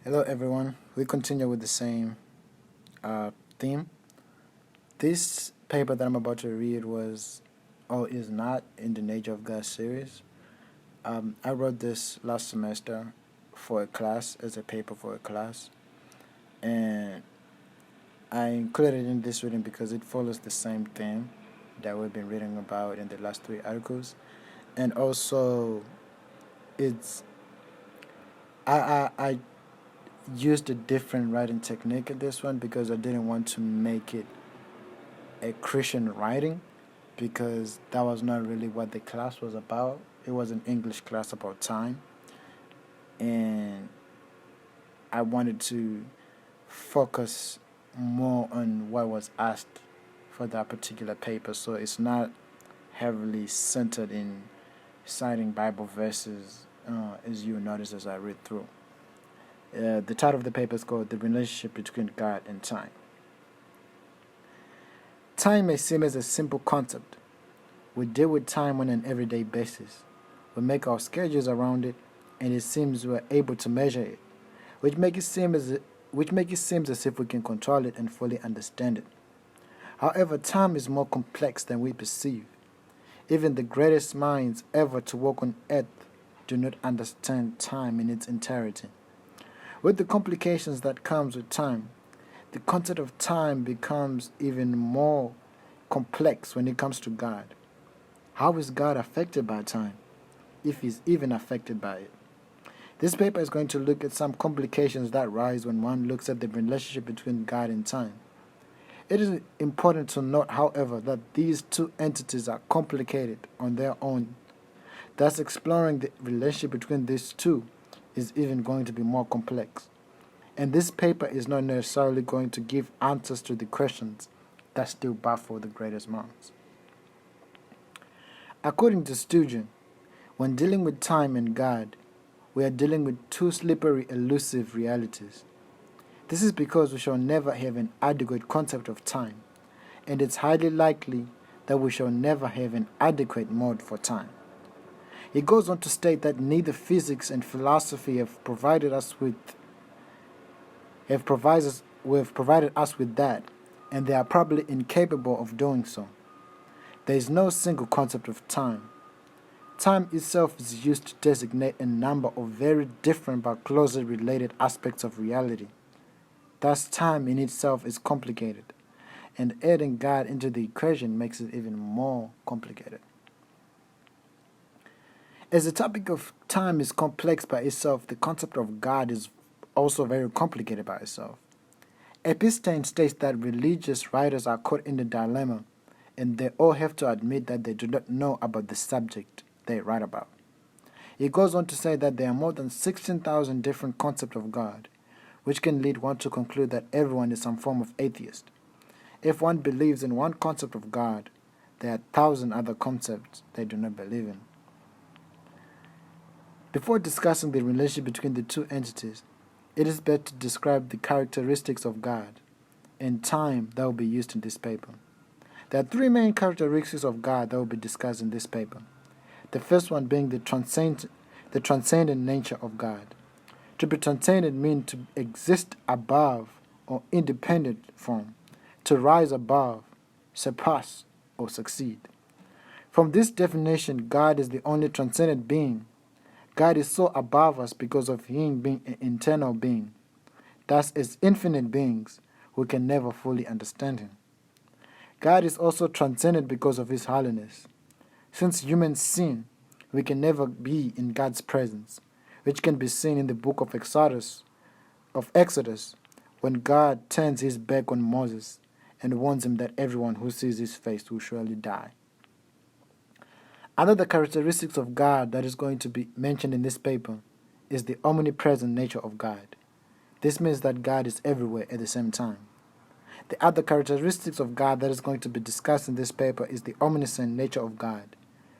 Hello, everyone. We continue with the same theme. This paper that I'm about to read was, or is not, in the Nature of God series. I wrote this last semester for a class, as a paper for a class, and I included it in this reading because it follows the same theme that we've been reading about in the last three articles, and also it's I used a different writing technique in this one because I didn't want to make it a Christian writing because that was not really what the class was about. It was an English class about time, and I wanted to focus more on what was asked for that particular paper. So it's not heavily centered in citing Bible verses, as you notice as I read through. The title of the paper is called The Relationship Between God and Time. Time may seem as a simple concept. We deal with time on an everyday basis. We make our schedules around it, and it seems we're able to measure it, which make it seem as if we can control it and fully understand it. However, time is more complex than we perceive. Even the greatest minds ever to walk on earth do not understand time in its entirety. With the complications that comes with time, the concept of time becomes even more complex when it comes to God. How is God affected by time, if he's even affected by it? This paper is going to look at some complications that rise when one looks at the relationship between God and time. It is important to note, however, that these two entities are complicated on their own. Thus, exploring the relationship between these two is even going to be more complex. And this paper is not necessarily going to give answers to the questions that still baffle the greatest minds. According to Sturgeon, when dealing with time and God, we are dealing with two slippery, elusive realities. This is because we shall never have an adequate concept of time, and it's highly likely that we shall never have an adequate mode for time. He goes on to state that neither physics and philosophy have provided us with that, and they are probably incapable of doing so. There is no single concept of time. Time itself is used to designate a number of very different but closely related aspects of reality. Thus, time in itself is complicated, and adding God into the equation makes it even more complicated. As the topic of time is complex by itself, the concept of God is also very complicated by itself. Epstein states that religious writers are caught in the dilemma, and they all have to admit that they do not know about the subject they write about. He goes on to say that there are more than 16,000 different concepts of God, which can lead one to conclude that everyone is some form of atheist. If one believes in one concept of God, there are 1,000 other concepts they do not believe in. Before discussing the relationship between the two entities, it is best to describe the characteristics of God and time that will be used in this paper. There are three main characteristics of God that will be discussed in this paper. The first one being the transcendent nature of God. To be transcendent means to exist above or independent from, to rise above, surpass, or succeed. From this definition, God is the only transcendent being. God is so above us because of Him being an eternal being. Thus, as infinite beings, we can never fully understand Him. God is also transcendent because of His holiness. Since humans sin, we can never be in God's presence, which can be seen in the book of Exodus, when God turns His back on Moses and warns him that everyone who sees His face will surely die. Another characteristics of God that is going to be mentioned in this paper is the omnipresent nature of God. This means that God is everywhere at the same time. The other characteristics of God that is going to be discussed in this paper is the omniscient nature of God,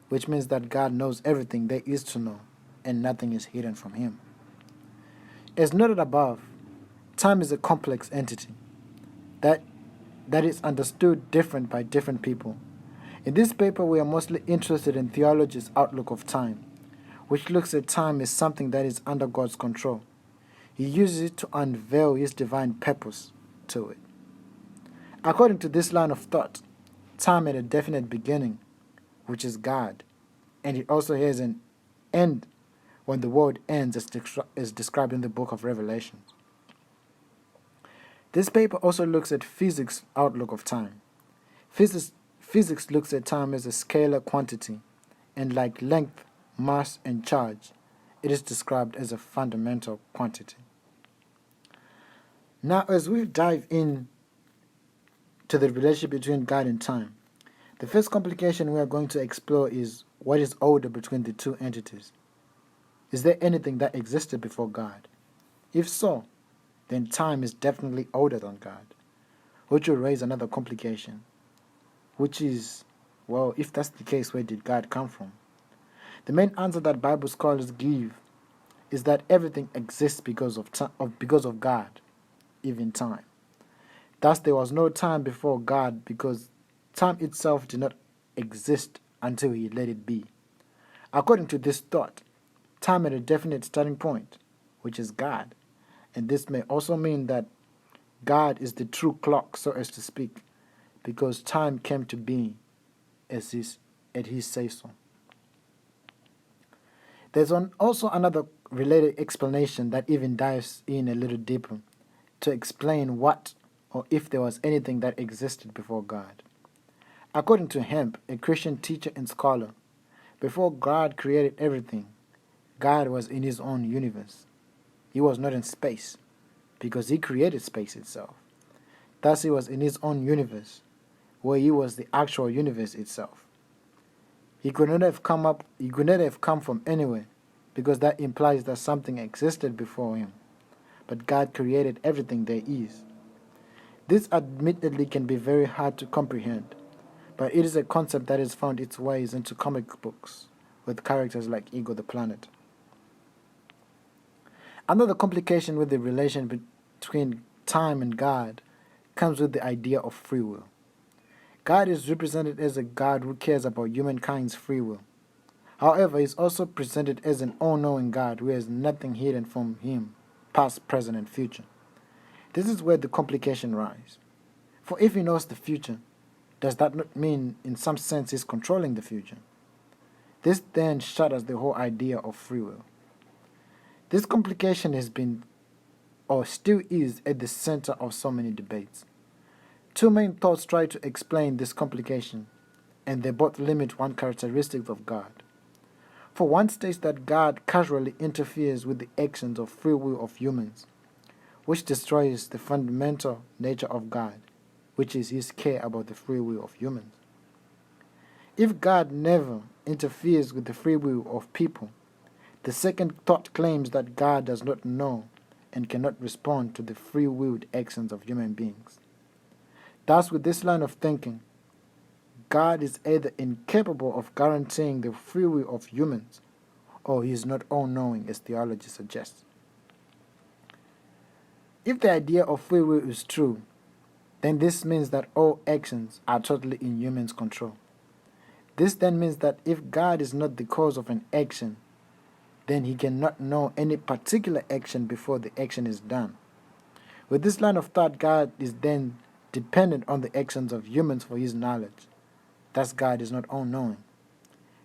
which means that God knows everything there is to know, and nothing is hidden from Him. As noted above, time is a complex entity that is understood different by different people. In this paper, we are mostly interested in theology's outlook of time, which looks at time as something that is under God's control. He uses it to unveil his divine purpose to it. According to this line of thought, time had a definite beginning, which is God, and it also has an end when the world ends as described in the book of Revelation. This paper also looks at physics' outlook of time. Physics looks at time as a scalar quantity, and like length, mass, and charge, it is described as a fundamental quantity. Now, as we dive in to the relationship between God and time, the first complication we are going to explore is what is older between the two entities. Is there anything that existed before God? If so, then time is definitely older than God, which will raise another complication, which is, well, if that's the case, where did God come from? The main answer that Bible scholars give is that everything exists because of God, even time. Thus, there was no time before God because time itself did not exist until He let it be. According to this thought, time had a definite starting point, which is God, and this may also mean that God is the true clock, so as to speak, because time came to be at His say-so. There's also another related explanation that even dives in a little deeper to explain what or if there was anything that existed before God. According to Hemp, a Christian teacher and scholar, before God created everything, God was in His own universe. He was not in space, because He created space itself. Thus, He was in His own universe, where He was the actual universe itself. He could not have come from anywhere, because that implies that something existed before Him. But God created everything there is. This admittedly can be very hard to comprehend, but it is a concept that has found its ways into comic books with characters like Ego the Planet. Another complication with the relation between time and God comes with the idea of free will. God is represented as a God who cares about humankind's free will. However, he is also presented as an all-knowing God who has nothing hidden from Him, past, present, and future. This is where the complication lies. For if He knows the future, does that not mean in some sense He's controlling the future? This then shatters the whole idea of free will. This complication has been, or still is, at the center of so many debates. Two main thoughts try to explain this complication, and they both limit one characteristic of God. For one states that God casually interferes with the actions of free will of humans, which destroys the fundamental nature of God, which is His care about the free will of humans. If God never interferes with the free will of people, the second thought claims that God does not know and cannot respond to the free-willed actions of human beings. Thus, with this line of thinking, God is either incapable of guaranteeing the free will of humans, or He is not all-knowing, as theology suggests. If the idea of free will is true, then this means that all actions are totally in humans' control. This then means that if God is not the cause of an action, then He cannot know any particular action before the action is done. With this line of thought, God is then dependent on the actions of humans for His knowledge. Thus, God is not all-knowing.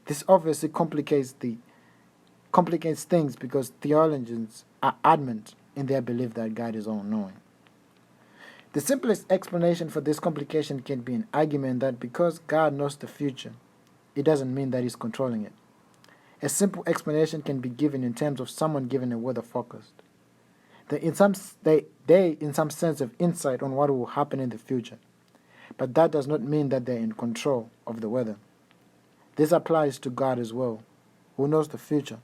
This obviously complicates things because theologians are adamant in their belief that God is all-knowing. The simplest explanation for this complication can be an argument that because God knows the future, it doesn't mean that He's controlling it. A simple explanation can be given in terms of someone given a weather forecast. They in some sense have insight on what will happen in the future, but that does not mean that they're in control of the weather. This applies to God as well, who knows the future,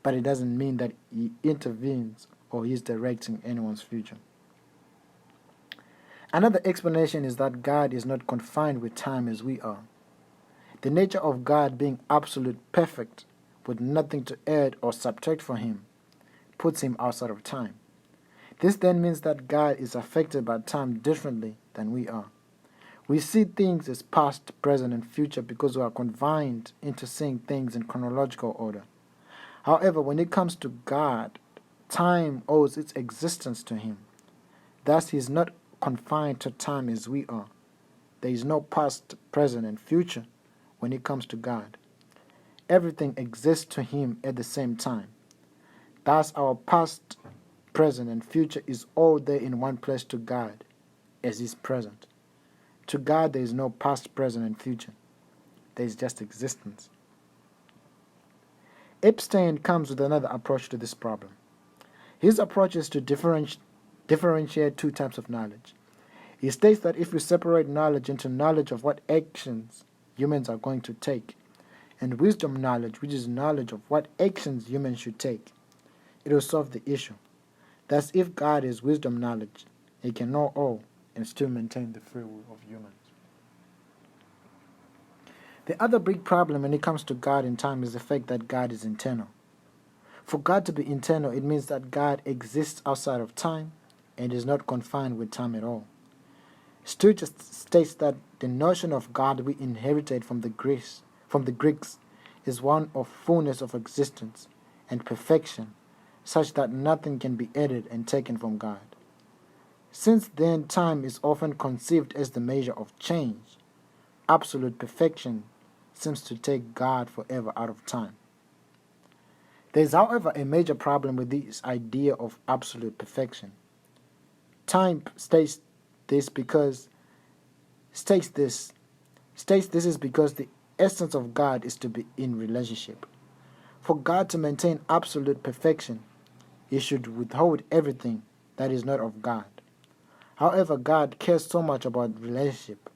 but it doesn't mean that He intervenes or He's directing anyone's future. Another explanation is that God is not confined with time as we are. The nature of God being absolute perfect, with nothing to add or subtract for Him, puts Him outside of time. This then means that God is affected by time differently than we are. We see things as past, present, and future because we are confined into seeing things in chronological order. However, when it comes to God, Time owes its existence to him. Thus, he is not confined to time as we are. There is no past, present, and future when it comes to God. Everything exists to him at the same time. Thus, our past, present, and future is all there in one place to God as is present. To God, there is no past, present, and future. There is just existence. Epstein comes with another approach to this problem. His approach is to differentiate two types of knowledge. He states that if we separate knowledge into knowledge of what actions humans are going to take, and wisdom knowledge, which is knowledge of what actions humans should take, it will solve the issue. Thus, if God is wisdom knowledge, he can know all and still maintain the free will of humans. The other big problem when it comes to God and time is the fact that God is internal. For God to be internal, it means that God exists outside of time and is not confined with time at all. Sturgis states that the notion of God we inherited from the Greeks is one of fullness of existence and perfection, such that nothing can be added and taken from God. Since then, time is often conceived as the measure of change. Absolute perfection seems to take God forever out of time. There is, however, a major problem with this idea of absolute perfection. Time states this is because the essence of God is to be in relationship. For God to maintain absolute perfection, he should withhold everything that is not of God. However, God cares so much about relationship,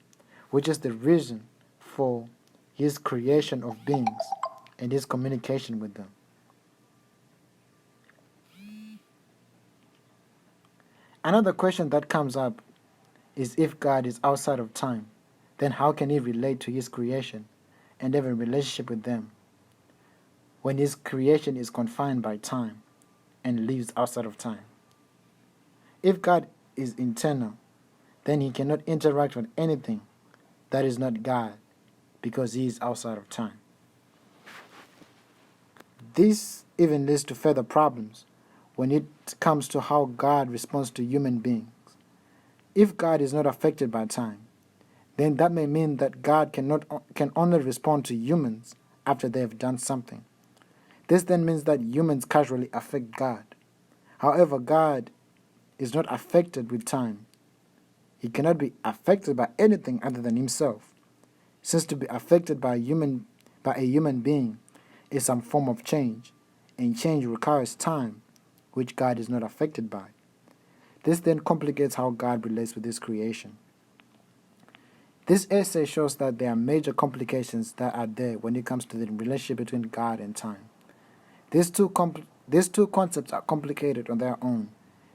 which is the reason for his creation of beings and his communication with them. Another question that comes up is, if God is outside of time, then how can he relate to his creation and have a relationship with them when his creation is confined by time and lives outside of time? If God is internal, then he cannot interact with anything that is not God because he is outside of time. This even leads to further problems when it comes to how God responds to human beings. If God is not affected by time, then that may mean that God can only respond to humans after they have done something. This then means that humans casually affect God. However, God is not affected with time. He cannot be affected by anything other than himself, since to be affected by a human being is some form of change, and change requires time, which God is not affected by. This then complicates how God relates with his creation. This essay shows that there are major complications that are there when it comes to the relationship between God and time. These two concepts are complicated on their own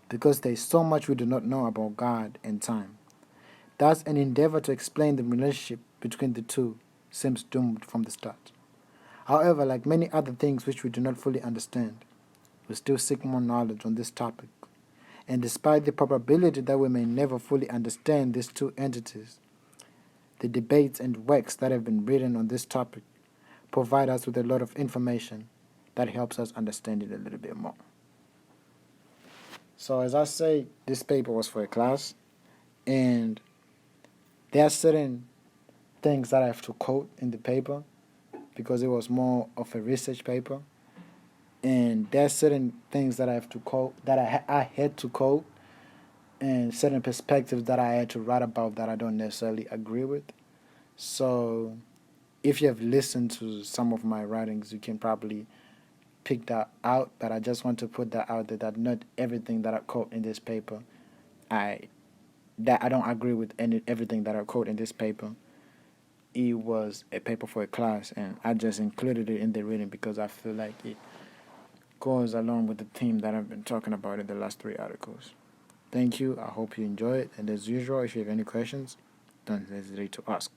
because there is so much we do not know about God and time. Thus, an endeavor to explain the relationship between the two seems doomed from the start. However, like many other things which we do not fully understand, we still seek more knowledge on this topic. And despite the probability that we may never fully understand these two entities, the debates and works that have been written on this topic provide us with a lot of information that helps us understand it a little bit more. So as I say, this paper was for a class, and there are certain things that I have to quote in the paper because it was more of a research paper. And there are certain things that I have to quote, that I had to quote, and certain perspectives that I had to write about that I don't necessarily agree with. So if you have listened to some of my writings, you can probably pick that out, but I just want to put that out there that not everything that I quote in this paper, I don't agree with everything that I quote in this paper. It was a paper for a class, and I just included it in the reading because I feel like it goes along with the theme that I've been talking about in the last 3 articles. Thank you. I hope you enjoy it. And as usual, if you have any questions, don't hesitate to ask.